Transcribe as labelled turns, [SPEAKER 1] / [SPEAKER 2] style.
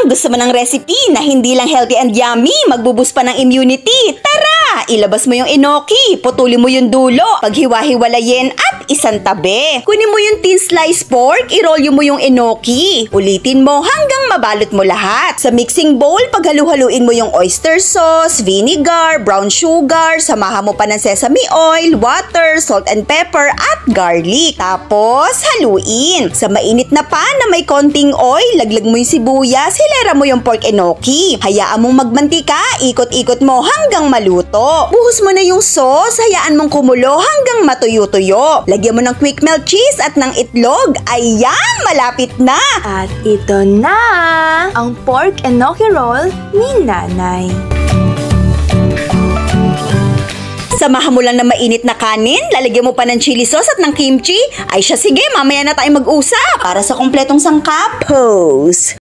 [SPEAKER 1] Gusto mo ng recipe na hindi lang healthy and yummy, magbuboost pa ng immunity? Tara! Ilabas mo yung enoki, putulin mo yung dulo, paghiwa-hiwalayin at isang tabi. Kunin mo yung thin sliced pork, irolyo mo yung enoki. Ulitin mo hanggang mabalot mo lahat. Sa mixing bowl, paghalu-haluin mo yung oyster sauce, vinegar, brown sugar, samahan mo pa ng sesame oil, water, salt and pepper at garlic. Tapos, haluin. Sa mainit na pan na may konting oil, laglag mo yung sibuyas, hilera mo yung pork enoki. Hayaan mong magmantika, ikot-ikot mo hanggang maluto. Buhos mo na yung sauce, hayaan mong kumulo hanggang matuyo-tuyo. Lagyan mo ng quick melt cheese at ng itlog. Ayan, malapit na!
[SPEAKER 2] At ito na ang pork enoki roll ni Nanay.
[SPEAKER 1] Samahan mo lang ng mainit na kanin, lalagyan mo pa ng chili sauce at ng kimchi. Ay siya, sige, mamaya na tayo mag-usap. Para sa kompletong sangkap, pose!